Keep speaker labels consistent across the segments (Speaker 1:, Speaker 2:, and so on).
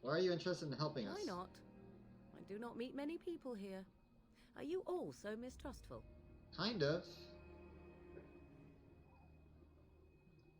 Speaker 1: Why are you interested in helping us?
Speaker 2: Why not? I do not meet many people here. Are you all so mistrustful?
Speaker 1: Kind of.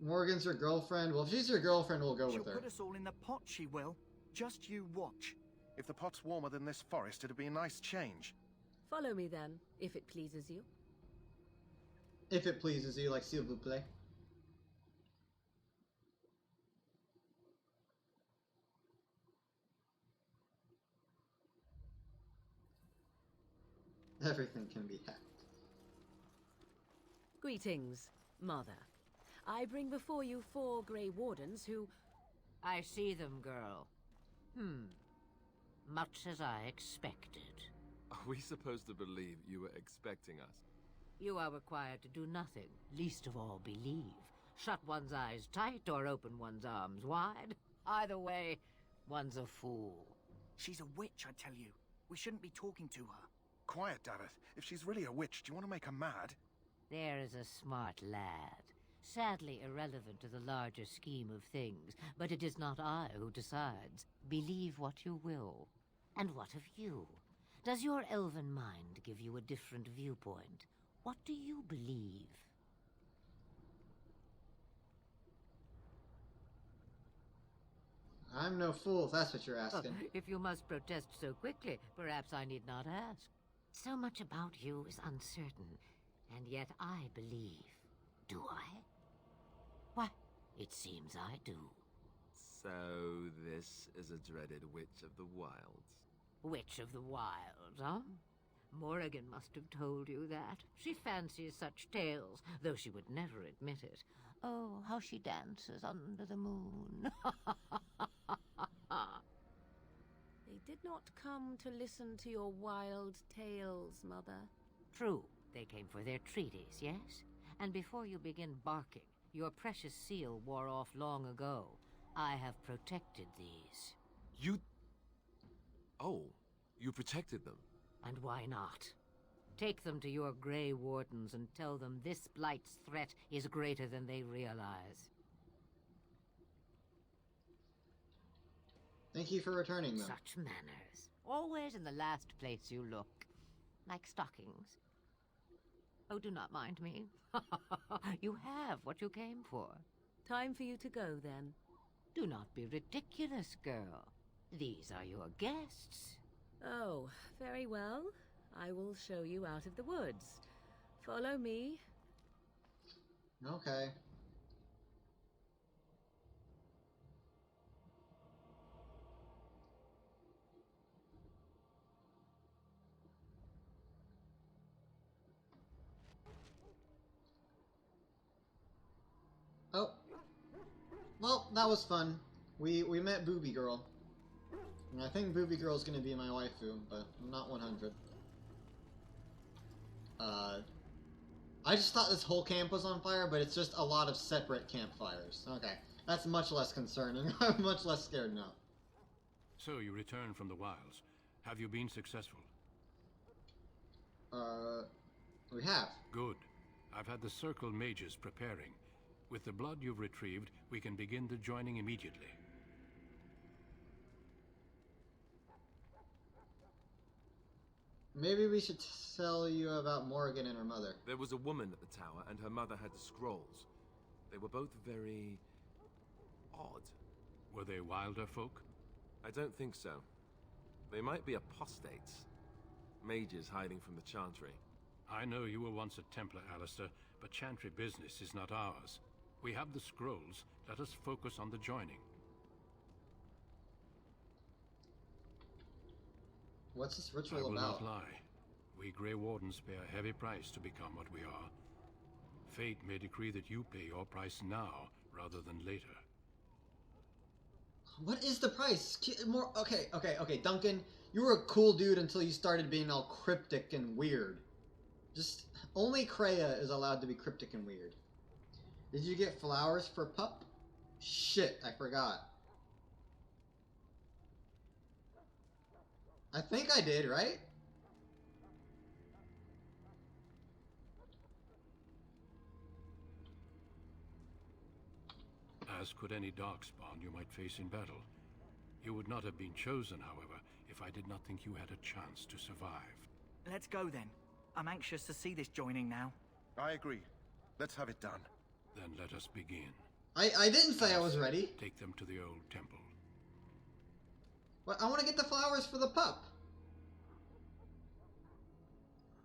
Speaker 1: Morgan's your girlfriend? Well, if she's your girlfriend, we'll go
Speaker 3: She'll
Speaker 1: with her.
Speaker 3: put us all in the pot, she will. Just you watch.
Speaker 4: If the pot's warmer than this forest, it'd be a nice change.
Speaker 2: Follow me then, if it pleases you.
Speaker 1: If it pleases you, like s'il vous plaît. Everything can be hacked.
Speaker 2: Greetings, Mother. I bring before you 4 Grey Wardens who...
Speaker 5: I see them, girl. Much as I expected.
Speaker 6: Are we supposed to believe you were expecting us?
Speaker 5: You are required to do nothing, least of all believe. Shut one's eyes tight or open one's arms wide. Either way, one's a fool.
Speaker 3: She's a witch, I tell you. We shouldn't be talking to her.
Speaker 4: Quiet, Dareth. If she's really a witch, do you want to make her mad?
Speaker 5: There is a smart lad. Sadly irrelevant to the larger scheme of things, but it is not I who decides. Believe what you will. And what of you? Does your elven mind give you a different viewpoint? What do you believe?
Speaker 1: I'm no fool, if that's what you're asking.
Speaker 5: If you must protest so quickly, perhaps I need not ask. So much about you is uncertain, and yet I believe. Do I? Why, it seems I do.
Speaker 6: So this is a dreaded Witch of the Wilds.
Speaker 5: Witch of the Wilds, huh? Morrigan must have told you that. She fancies such tales, though she would never admit it. Oh, how she dances under the moon.
Speaker 2: They did not come to listen to your wild tales, Mother.
Speaker 5: True, they came for their treaties, yes? And before you begin barking, your precious seal wore off long ago. I have protected these.
Speaker 6: You... Oh, you protected them.
Speaker 5: And why not? Take them to your Grey Wardens and tell them this Blight's threat is greater than they realize.
Speaker 1: Thank you for returning them.
Speaker 5: Such manners. Always in the last place you look. Like stockings. Oh, do not mind me. You have what you came for.
Speaker 2: Time for you to go, then.
Speaker 5: Do not be ridiculous, girl. These are your guests.
Speaker 2: Oh, very well. I will show you out of the woods. Follow me.
Speaker 1: Okay. Oh. Well, that was fun. We met Booby Girl. And I think Booby Girl's gonna be my waifu, but I'm not 100. I just thought this whole camp was on fire, but it's just a lot of separate campfires. Okay, that's much less concerning. I'm much less scared now.
Speaker 7: So you returned from the wilds. Have you been successful?
Speaker 1: We have.
Speaker 7: Good. I've had the Circle mages preparing. With the blood you've retrieved, we can begin the joining immediately.
Speaker 1: Maybe we should tell you about Morgan and her mother.
Speaker 6: There was a woman at the tower, and her mother had the scrolls. They were both very... odd.
Speaker 7: Were they wilder folk?
Speaker 6: I don't think so. They might be apostates. Mages hiding from the Chantry.
Speaker 7: I know you were once a Templar, Alistair, but Chantry business is not ours. We have the scrolls. Let us focus on the joining.
Speaker 1: What's this
Speaker 7: I
Speaker 1: ritual
Speaker 7: will
Speaker 1: about?
Speaker 7: not lie. We Grey Wardens pay a heavy price to become what we are. Fate may decree that you pay your price now, rather than later.
Speaker 1: What is the price? More. Okay. Duncan, you were a cool dude until you started being all cryptic and weird. Just only Kreia is allowed to be cryptic and weird. Did you get flowers for Pup? Shit, I forgot. I think I did, right?
Speaker 7: As could any darkspawn you might face in battle. You would not have been chosen, however, if I did not think you had a chance to survive.
Speaker 3: Let's go then. I'm anxious to see this joining now.
Speaker 4: I agree. Let's have it done.
Speaker 7: Then let us begin.
Speaker 1: I didn't say I was ready.
Speaker 7: Take them to the old temple.
Speaker 1: But I want to get the flowers for the pup.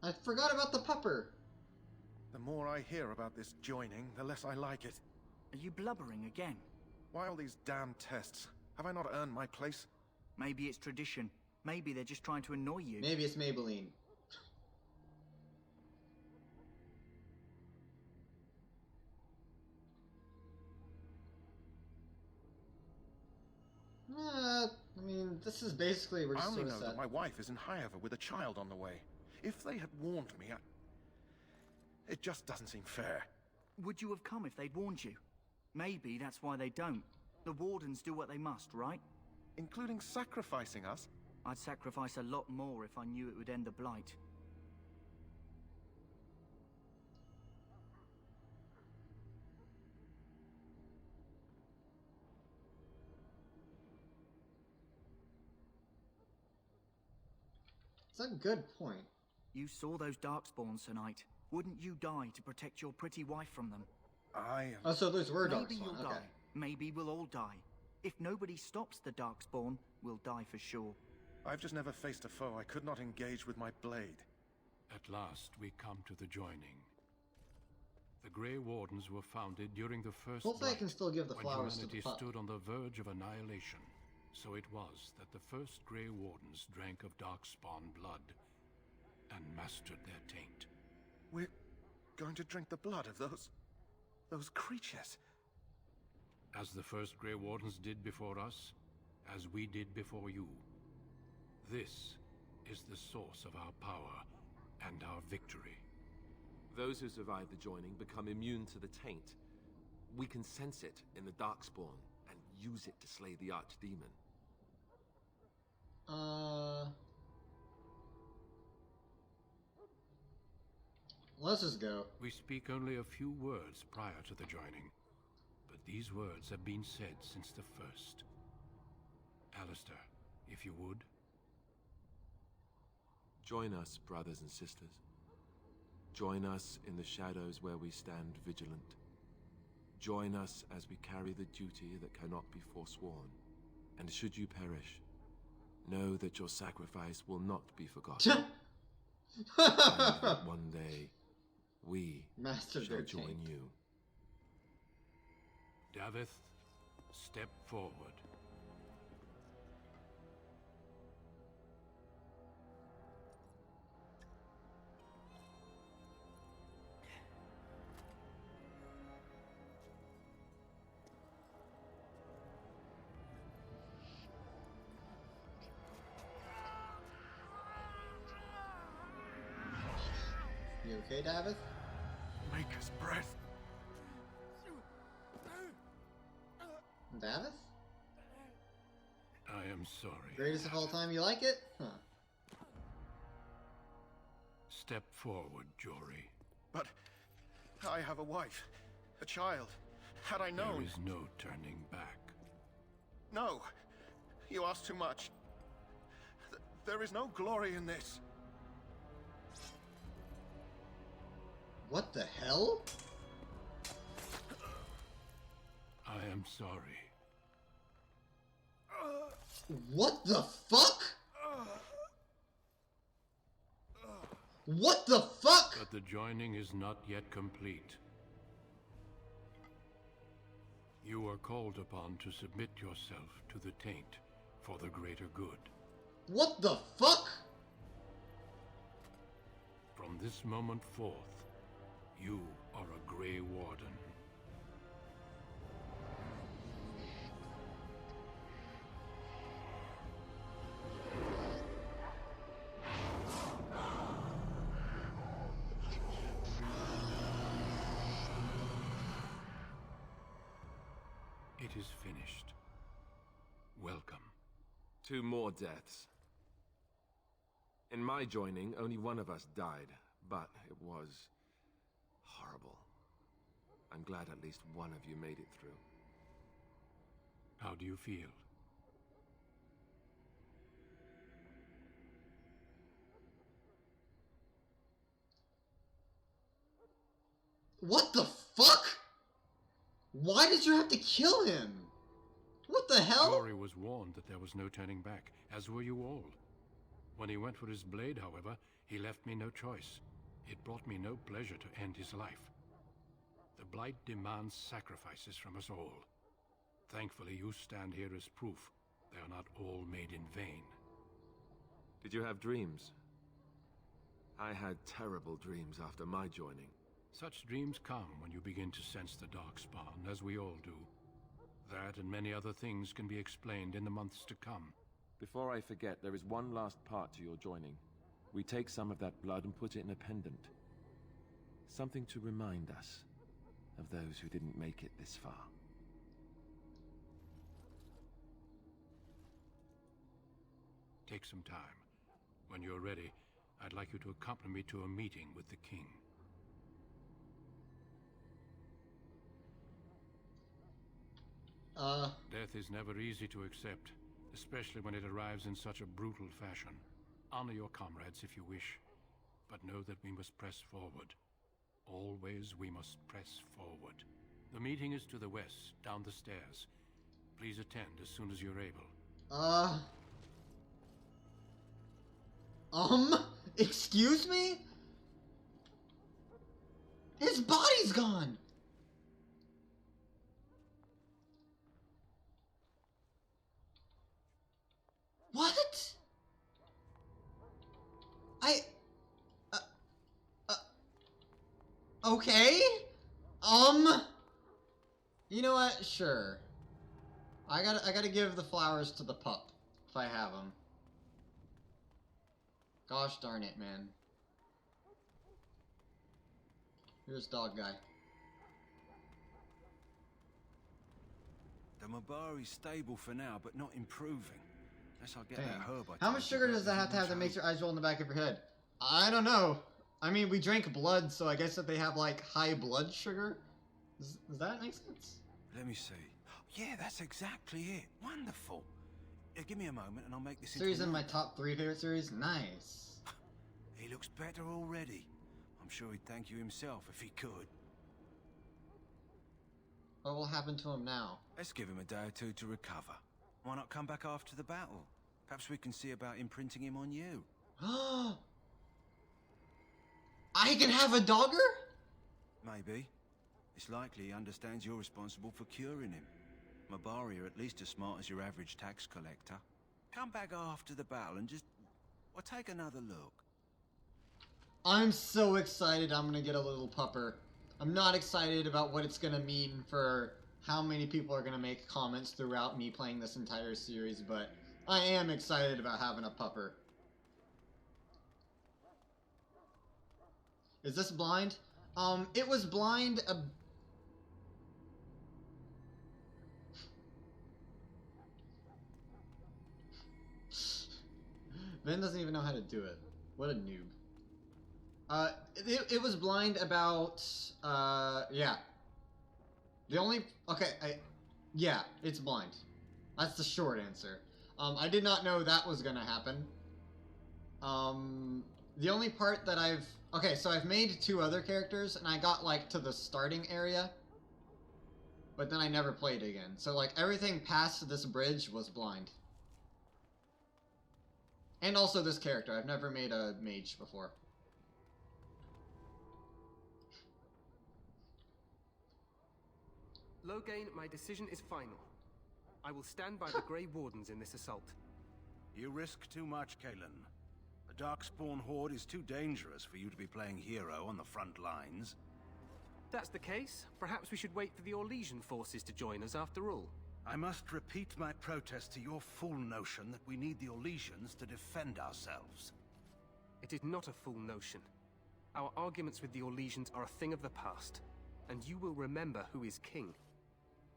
Speaker 1: I forgot about the pupper.
Speaker 4: The more I hear about this joining, the less I like it.
Speaker 3: Are you blubbering again?
Speaker 4: Why all these damn tests? Have I not earned my place?
Speaker 3: Maybe it's tradition. Maybe they're just trying to annoy you.
Speaker 1: Maybe it's Maybelline. I mean, this is basically we're
Speaker 4: I
Speaker 1: just
Speaker 4: only
Speaker 1: sort
Speaker 4: know
Speaker 1: of
Speaker 4: that
Speaker 1: set.
Speaker 4: my wife is in Highover with a child on the way. If they had warned me, it just doesn't seem fair.
Speaker 3: Would you have come if they'd warned you? Maybe that's why they don't. The Wardens do what they must, right?
Speaker 4: Including sacrificing us?
Speaker 3: I'd sacrifice a lot more if I knew it would end the Blight.
Speaker 1: It's a good point.
Speaker 3: You saw those Darkspawns tonight. Wouldn't you die to protect your pretty wife from them?
Speaker 1: Oh, so those were
Speaker 3: Maybe
Speaker 1: Darkspawn.
Speaker 3: you'll
Speaker 1: Okay.
Speaker 3: die. Maybe we'll all die. If nobody stops the Darkspawn, we'll die for sure.
Speaker 4: I've just never faced a foe I could not engage with my blade.
Speaker 7: At last, we come to the joining. The Grey Wardens were founded during the First
Speaker 1: Hopefully I can
Speaker 7: Blight,
Speaker 1: still give the
Speaker 7: when
Speaker 1: flowers to the
Speaker 7: humanity
Speaker 1: pup.
Speaker 7: stood on the verge of annihilation. So it was that the first Grey Wardens drank of Darkspawn blood and mastered their taint.
Speaker 4: We're going to drink the blood of those creatures.
Speaker 7: As the first Grey Wardens did before us, as we did before you. This is the source of our power and our victory.
Speaker 6: Those who survive the joining become immune to the taint. We can sense it in the Darkspawn and use it to slay the Archdemon.
Speaker 1: Let's just go.
Speaker 7: We speak only a few words prior to the joining, but these words have been said since the first. Alistair, if you would.
Speaker 6: Join us, brothers and sisters. Join us in the shadows where we stand vigilant. Join us as we carry the duty that cannot be forsworn. And should you perish, know that your sacrifice will not be forgotten. And that one day, we
Speaker 1: Master
Speaker 6: shall
Speaker 1: their
Speaker 6: join
Speaker 1: taint.
Speaker 6: you.
Speaker 7: Davith, step forward.
Speaker 1: You okay, Davith?
Speaker 4: Maker's breath.
Speaker 1: Davith?
Speaker 7: I am sorry.
Speaker 1: Greatest of all time, you like it? Huh.
Speaker 7: Step forward, Jory.
Speaker 4: But I have a wife, a child. Had I known...
Speaker 7: There is no turning back.
Speaker 4: No! You ask too much. There is no glory in this.
Speaker 1: What the hell?
Speaker 7: I am sorry.
Speaker 1: What the fuck? What the fuck?
Speaker 7: But the joining is not yet complete. You are called upon to submit yourself to the taint for the greater good.
Speaker 1: What the fuck?
Speaker 7: From this moment forth, you are a Grey Warden. It is finished. Welcome.
Speaker 6: 2 more deaths. In my joining, only one of us died, but it was horrible. I'm glad at least one of you made it through.
Speaker 7: How do you feel?
Speaker 1: What the fuck? Why did you have to kill him? What the hell?
Speaker 7: Jory was warned that there was no turning back, as were you all. When he went for his blade, however, he left me no choice. It brought me no pleasure to end his life. The Blight demands sacrifices from us all. Thankfully, you stand here as proof they are not all made in vain.
Speaker 6: Did you have dreams? I had terrible dreams after my joining.
Speaker 7: Such dreams come when you begin to sense the Darkspawn, as we all do. That and many other things can be explained in the months to come.
Speaker 6: Before I forget, there is one last part to your joining. We take some of that blood and put it in a pendant. Something to remind us of those who didn't make it this far.
Speaker 7: Take some time. When you're ready, I'd like you to accompany me to a meeting with the king. Death is never easy to accept, especially when it arrives in such a brutal fashion. Honor your comrades if you wish, but know that we must press forward. Always we must press forward. The meeting is to the west, down the stairs. Please attend as soon as you're able.
Speaker 1: Excuse me? His body's gone! What? Okay? You know what? Sure. I gotta give the flowers to the pup, if I have them. Gosh darn it, man. Here's dog guy.
Speaker 8: The Mabari's stable for now, but not improving. Unless I get
Speaker 1: Dang.
Speaker 8: that herb.
Speaker 1: How much sugar does that have to make your eyes roll in the back of your head? I don't know. I mean, we drank blood, so I guess that they have, like, high blood sugar? Does that make sense?
Speaker 8: Let me see. Yeah, that's exactly it. Wonderful. Give me a moment and I'll make this
Speaker 1: Series
Speaker 8: into
Speaker 1: in
Speaker 8: an
Speaker 1: my top 3 favorite series? Nice.
Speaker 8: He looks better already. I'm sure he'd thank you himself if he could.
Speaker 1: What will happen to him now?
Speaker 8: Let's give him a day or two to recover. Why not come back after the battle? Perhaps we can see about imprinting him on you.
Speaker 1: I can have a dogger?
Speaker 8: Maybe. It's likely he understands you're responsible for curing him. Mabari are at least as smart as your average tax collector. Come back after the battle and just... well, take another look.
Speaker 1: I'm so excited I'm gonna get a little pupper. I'm not excited about what it's gonna mean for how many people are gonna make comments throughout me playing this entire series, but I am excited about having a pupper. Is this blind? It was blind Ben doesn't even know how to do it. What a noob. It was blind about, yeah. The only, okay, yeah, it's blind. That's the short answer. I did not know that was gonna happen. The only part that okay, so I've made 2 other characters, and I got, like, to the starting area, but then I never played again. So, like, everything past this bridge was blind. And also this character. I've never made a mage before.
Speaker 9: Loghain, my decision is final. I will stand by the Grey Wardens in this assault.
Speaker 8: You risk too much, Kalen. The Darkspawn Horde is too dangerous for you to be playing hero on the front lines.
Speaker 9: If that's the case, perhaps we should wait for the Orlesian forces to join us after all.
Speaker 8: I must repeat my protest to your fool notion that we need the Orlesians to defend ourselves.
Speaker 9: It is not a fool notion. Our arguments with the Orlesians are a thing of the past, and you will remember who is king.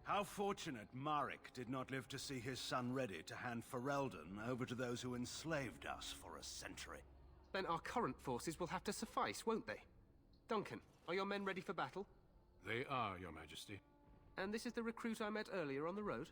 Speaker 8: How fortunate Marek did not live to see his son ready to hand Ferelden over to those who enslaved us for a century.
Speaker 9: Then our current forces will have to suffice, won't they? Duncan, are your men ready for battle?
Speaker 7: They are, Your Majesty.
Speaker 9: And this is the recruit I met earlier on the road?